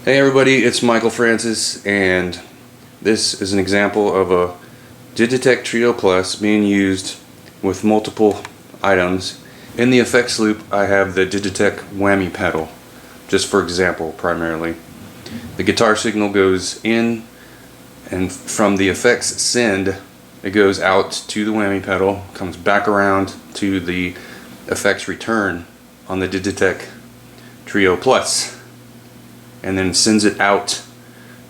Hey everybody, it's Michael Francis, and this is an example of a Digitech Trio Plus being used with multiple items. In the effects loop I have the Digitech whammy pedal, just for example primarily. The guitar signal goes in, and from the effects send it goes out to the whammy pedal, comes back around to the effects return on the Digitech Trio Plus, and then sends it out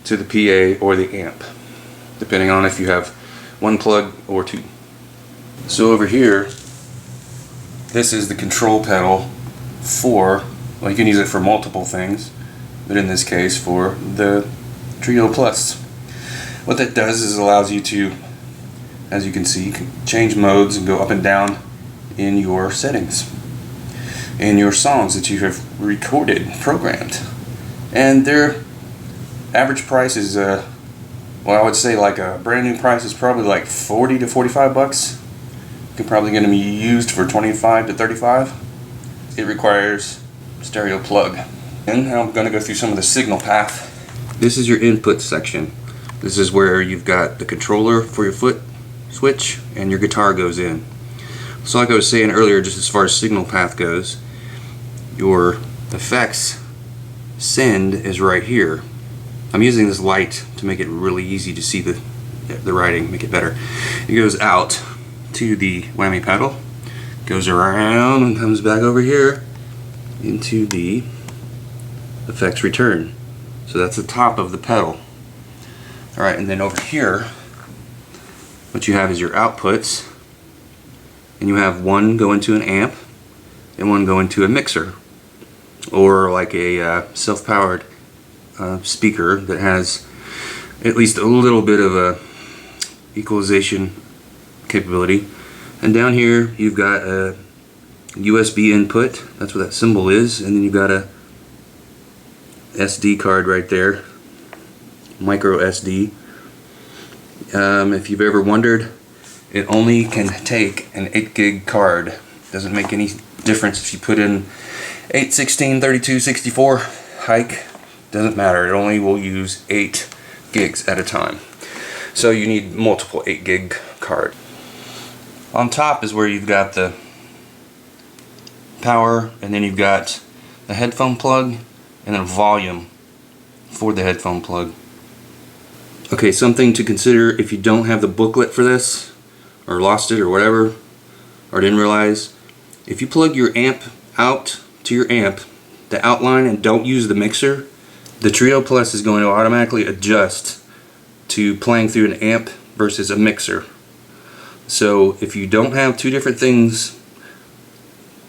to the PA or the amp, depending on if you have one plug or two. So over here, this is the control pedal for, well, you can use it for multiple things, but in this case for the Trio Plus. What that does is allows you to, as you can see, you can change modes and go up and down in your settings, in your songs that you have recorded, programmed. And their average price is, well, I would say like a brand new price is probably like 40 to 45 bucks. You can probably get them used for 25 to 35. It requires stereo plug. And now I'm going to go through some of the signal path. This is your input section. This is where you've got the controller for your foot switch and your guitar goes in. So like I was saying earlier, just as far as signal path goes, your effects send is right here. I'm using this light to make it really easy to see the writing, make it better. It goes out to the whammy pedal, goes around and comes back over here into the effects return. So that's the top of the pedal. Alright, and then over here what you have is your outputs, and you have one go into an amp and one go into a mixer, or like a self-powered speaker that has at least a little bit of a equalization capability. And down here you've got a USB input, that's what that symbol is, and then you've got a SD card right there, micro SD. If you've ever wondered, it only can take an 8 gig card. Doesn't make any difference if you put in 8, 16, 32, 64, hike, doesn't matter. It only will use 8 gigs at a time. So you need multiple 8 gig card. On top is where you've got the power, and then you've got the headphone plug and then volume for the headphone plug. Okay, something to consider if you don't have the booklet for this, or lost it or whatever, or didn't realize, if you plug your amp out to your amp, the outline, and don't use the mixer, the Trio Plus is going to automatically adjust to playing through an amp versus a mixer. So if you don't have two different things,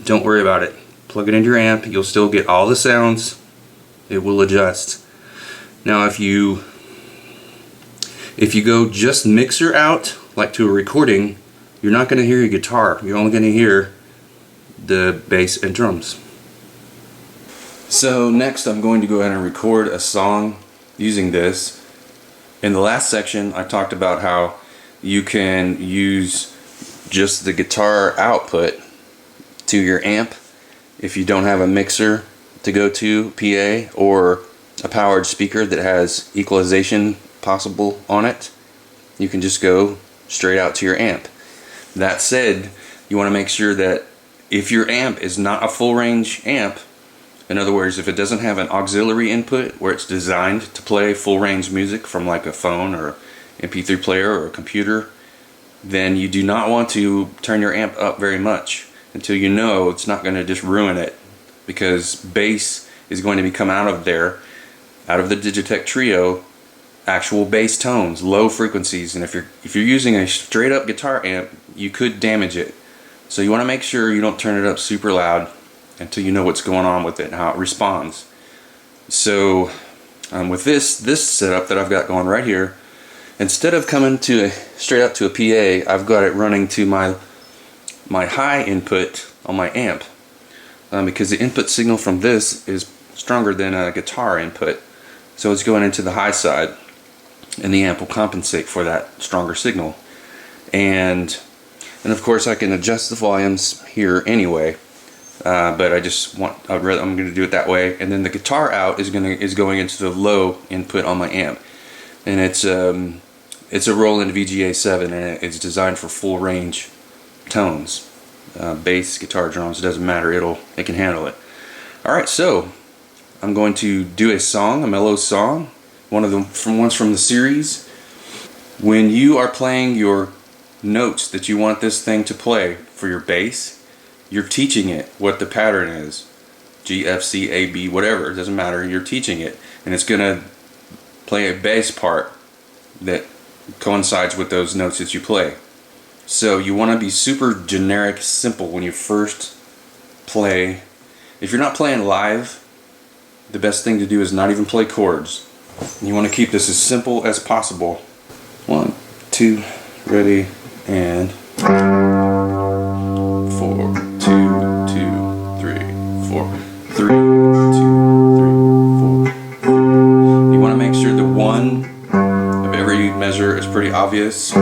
don't worry about it. Plug it into your amp, you'll still get all the sounds. It will adjust. Now if you go just mixer out, like to a recording, you're not going to hear your guitar. You're only going to hear the bass and drums. So next I'm going to go ahead and record a song using this. In the last section I talked about how you can use just the guitar output to your amp if you don't have a mixer to go to, PA, or a powered speaker that has equalization possible on it. You can just go straight out to your amp. That said, you want to make sure that if your amp is not a full range amp, in other words, if it doesn't have an auxiliary input where it's designed to play full range music from like a phone or MP3 player or a computer, then you do not want to turn your amp up very much until you know it's not going to just ruin it, because bass is going to be come out of there, out of the Digitech Trio, actual bass tones, low frequencies, and if you're using a straight up guitar amp, you could damage it. So you want to make sure you don't turn it up super loud until you know what's going on with it and how it responds. So with this setup that I've got going right here, instead of coming to straight up to a PA, I've got it running to my high input on my amp, because the input signal from this is stronger than a guitar input, so it's going into the high side, and the amp will compensate for that stronger signal. And of course I can adjust the volumes here anyway. but I'm going to do it that way. And then the guitar out is going into the low input on my amp, and it's a Roland VGA7, and it's designed for full range tones, bass, guitar, drums. It doesn't matter. It can handle it. All right, so I'm going to do a song, a mellow song, one's from the series. When you are playing your notes that you want this thing to play for your bass, you're teaching it what the pattern is. G, F, C, A, B, whatever, it doesn't matter. You're teaching it, and it's gonna play a bass part that coincides with those notes that you play. So you want to be super generic, simple when you first play. If you're not playing live, the best thing to do is not even play chords. You want to keep this as simple as possible. 1, 2, ready, and 4, 2, 2, 3, 4, 3, 2, 3, 4. You want to make sure the one of every measure is pretty obvious.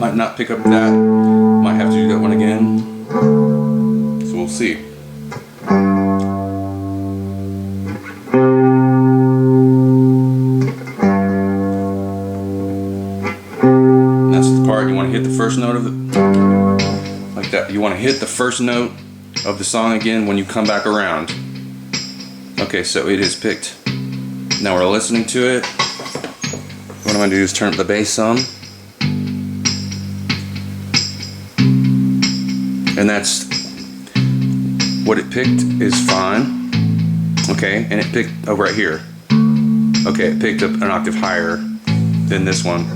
Might not pick up that, might have to do that one again, so we'll see. And that's the part you want to hit the first note of it, like that. You want to hit the first note of the song again when you come back around. Okay, so it is picked. Now we're listening to it. What I'm going to do is turn up the bass some. And that's what it picked is fine. Okay, and it picked, oh, right here. Okay, it picked up an octave higher than this one.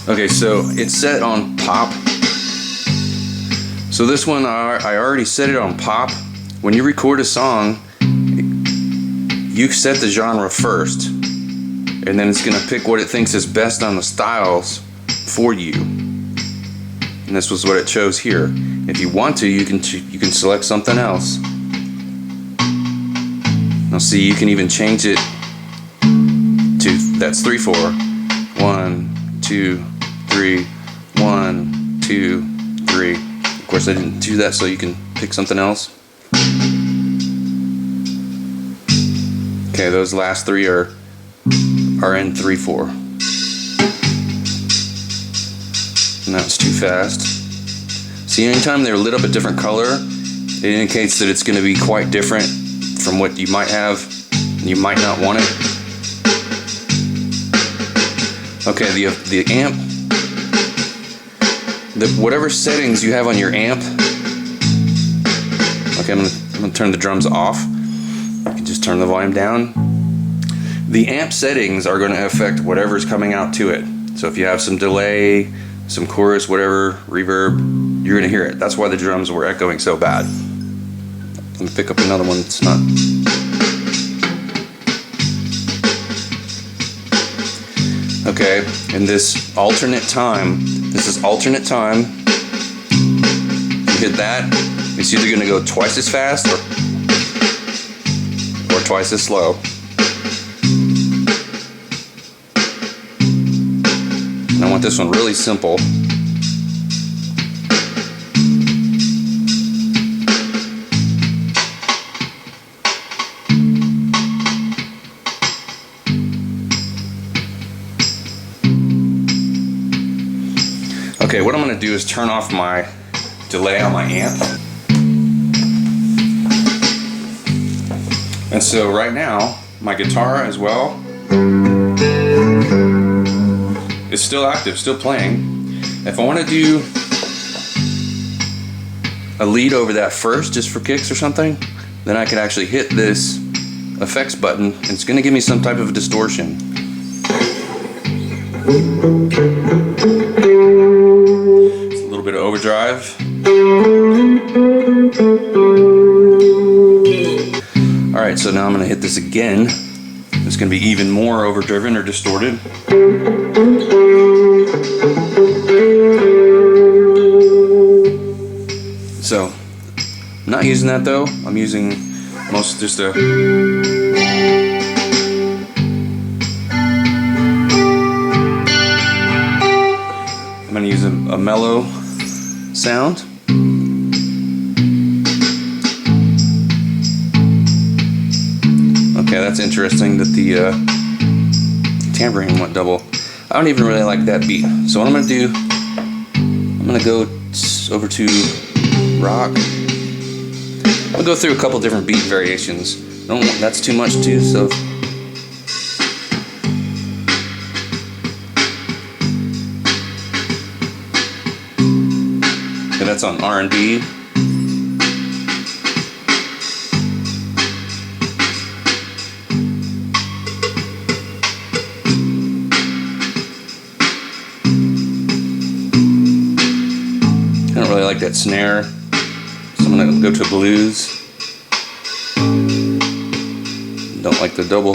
Okay, so it's set on pop. So this one, I already set it on pop. When you record a song, you set the genre first, and then it's gonna pick what it thinks is best on the styles for you. And this was what it chose here. If you want to, you can select something else. Now see, you can even change it to, that's 3/4. 1, 2, 3, 1, 2, 3. Of course I didn't do that, so you can pick something else. Okay, those last three are in 3/4. And that's too fast. See, anytime they're lit up a different color, it indicates that it's going to be quite different from what you might have. You might not want it. Okay, the amp, whatever settings you have on your amp. Okay, I'm gonna turn the drums off. You can just turn the volume down. The amp settings are going to affect whatever's coming out to it. So if you have some delay, some chorus, whatever, reverb, you're gonna hear it. That's why the drums were echoing so bad. Let me pick up another one that's not. Okay, and this alternate time, this is alternate time. You hit that, it's either gonna go twice as fast or twice as slow. And I want this one really simple. Okay, what I'm going to do is turn off my delay on my amp. And so right now, my guitar as well is still active, still playing. If I want to do a lead over that first, just for kicks or something, then I can actually hit this effects button, and it's going to give me some type of distortion. It's a little bit of overdrive. Alright, so now I'm going to hit this again. It's going to be even more overdriven or distorted. So, I'm not using that though. I'm using Most just a I'm going to use a mellow sound. Okay, that's interesting that the tambourine went double. I don't even really like that beat. So what I'm going to do, I'm going to go over to rock. I'll go through a couple different beat variations. Don't want that's too much too, so okay, that's on R&B. I don't really like that snare, so I'm gonna go to blues. Don't like the double.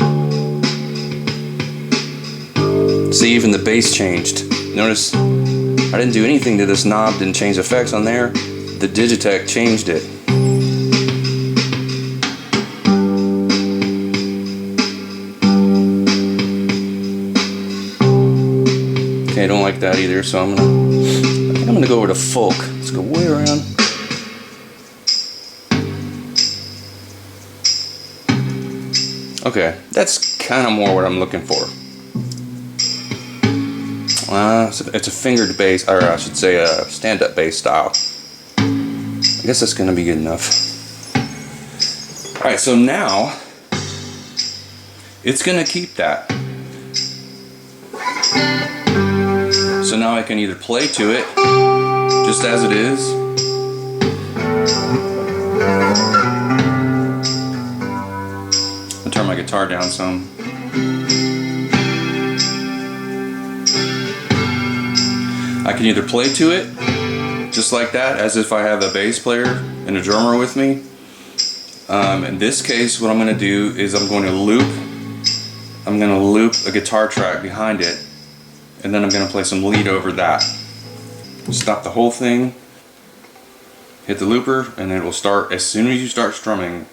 See, even the bass changed. Notice I didn't do anything to this knob, didn't change effects on there. The Digitech changed it. Okay, I don't like that either, so I think I'm gonna go over to folk. Let's go way around. Okay, that's kind of more what I'm looking for. It's a fingered bass, or I should say a stand-up bass style. I guess that's going to be good enough. Alright, so now it's going to keep that. So now I can either play to it just as it is, I'll turn my guitar down some. I can either play to it just like that, as if I have a bass player and a drummer with me. In this case, what I'm going to do is I'm going to loop a guitar track behind it, and then I'm going to play some lead over that. Stop the whole thing, hit the looper, and it will start as soon as you start strumming.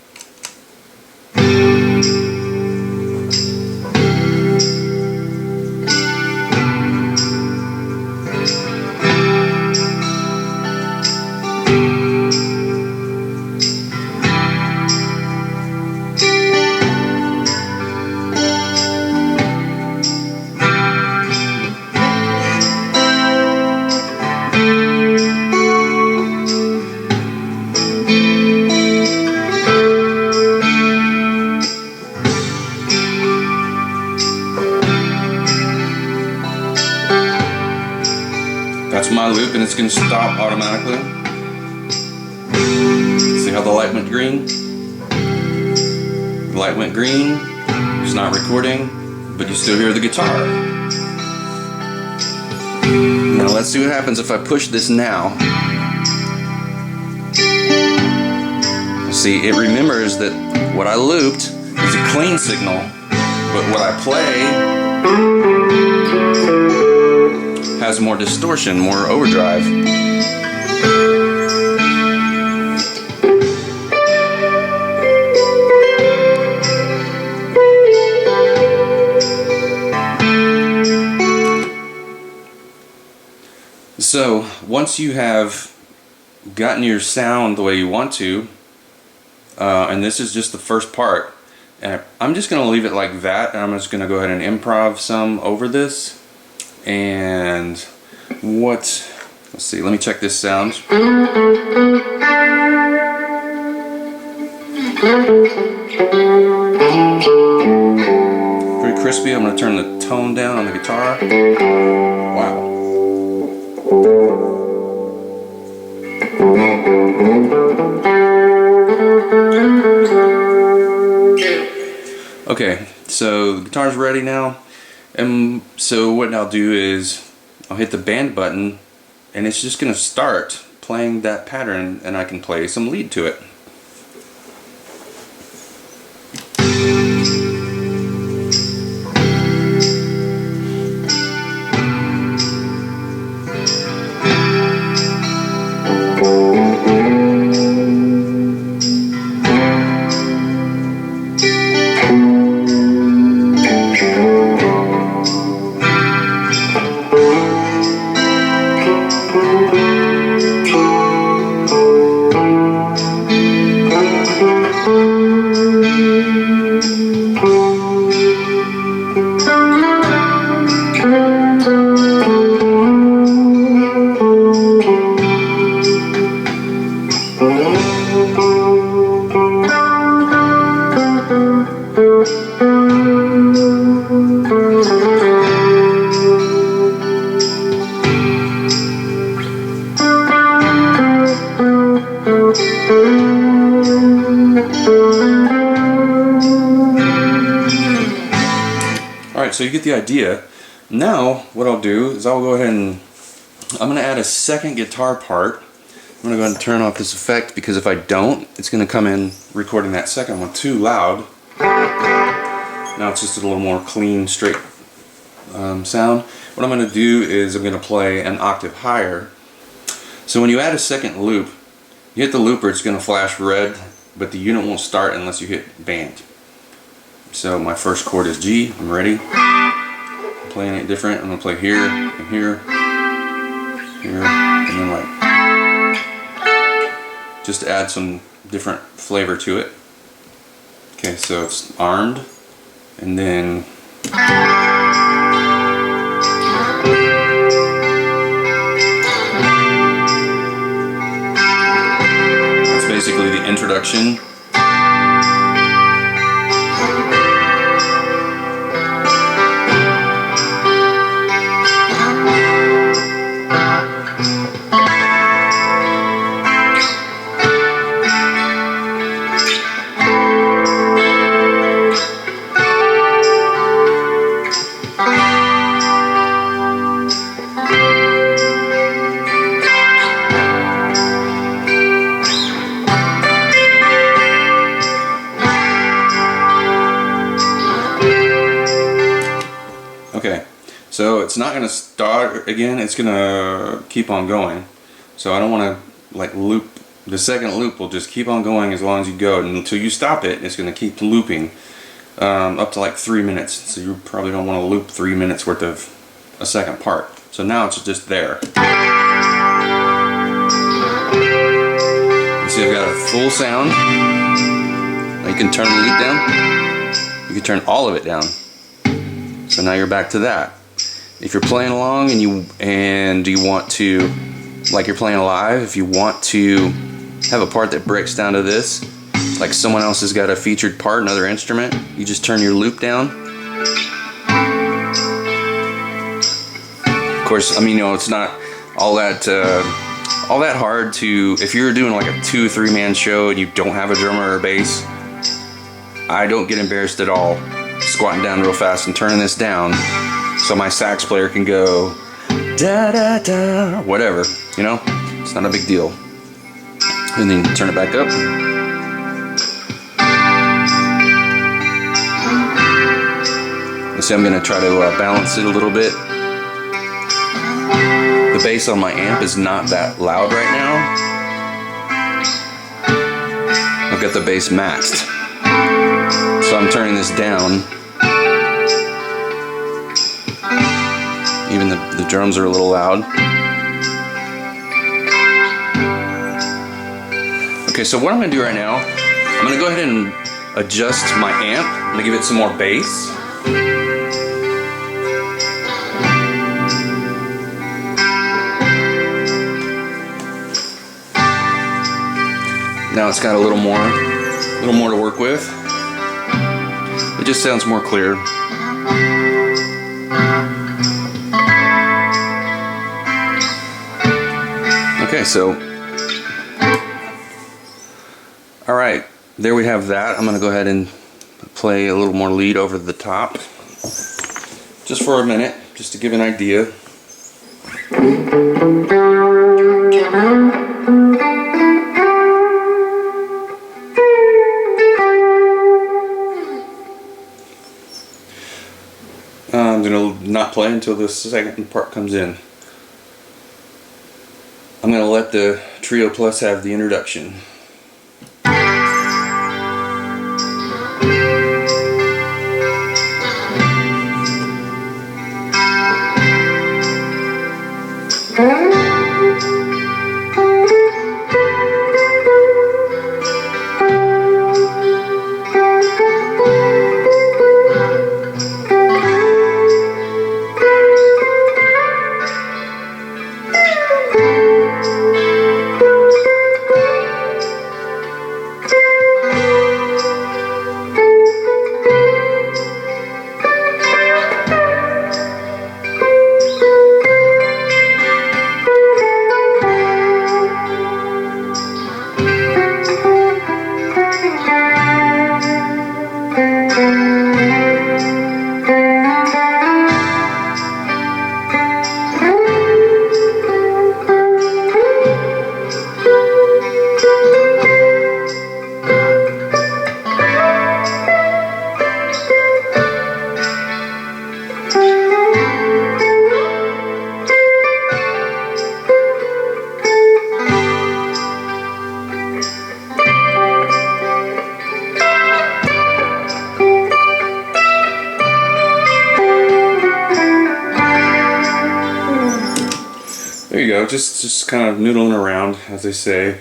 That's my loop, and it's going to stop automatically. See how the light went green? The light went green. It's not recording, but you still hear the guitar. Now let's see what happens if I push this now. See, it remembers that what I looped is a clean signal, but what I play has more distortion, more overdrive. So once you have gotten your sound the way you want to, and this is just the first part, and I'm just going to leave it like that, and I'm just going to go ahead and improv some over this. And let's see, let me check this sound. Pretty crispy. I'm going to turn the tone down on the guitar. Wow. Okay, so the guitar's ready now. And so what I'll do is I'll hit the band button, and it's just going to start playing that pattern, and I can play some lead to it. Alright, so you get the idea. Now, what I'll do is I'll go ahead and I'm going to add a second guitar part. I'm going to go ahead and turn off this effect, because if I don't, it's going to come in recording that second one too loud. Now it's just a little more clean, straight sound. What I'm going to do is I'm going to play an octave higher. So when you add a second loop, you hit the looper, it's going to flash red, but the unit won't start unless you hit band. So my first chord is G. I'm ready. I'm playing it different. I'm going to play here and here, here, and then like, just to add some different flavor to it. Okay, so it's armed, and then that's basically the introduction. Okay, so it's not going to start again, it's going to keep on going. So I don't want to like loop, the second loop will just keep on going as long as you go, and until you stop it, it's going to keep looping up to like 3 minutes. So you probably don't want to loop 3 minutes worth of a second part. So now it's just there. You see I've got a full sound. Now you can turn the loop down. You can turn all of it down. So now you're back to that. If you're playing along and you want to, like you're playing live, if you want to have a part that breaks down to this, like someone else has got a featured part, another instrument, you just turn your loop down. Of course, I mean, you know, it's not all that hard to, if you're doing like a 2-3 man show and you don't have a drummer or bass, I don't get embarrassed at all squatting down real fast and turning this down so my sax player can go da da da, whatever, you know, it's not a big deal. And then turn it back up. You see, I'm going to try to balance it a little bit. The bass on my amp is not that loud right now. I've got the bass maxed. So I'm turning this down. Even the drums are a little loud. Okay, so what I'm going to do right now, I'm going to go ahead and adjust my amp. I'm going to give it some more bass. Now it's got a little more to work with. It just sounds more clear. Okay, so all right, there we have that. I'm going to go ahead and play a little more lead over the top, just for a minute, just to give an idea. I'm going to not play until the second part comes in. I'm going to let the Trio Plus have the introduction. There you go, just kind of noodling around, as they say.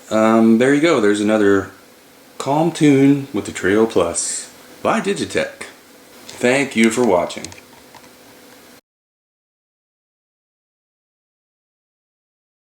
There you go, there's another calm tune with the Trio Plus by Digitech. Thank you for watching.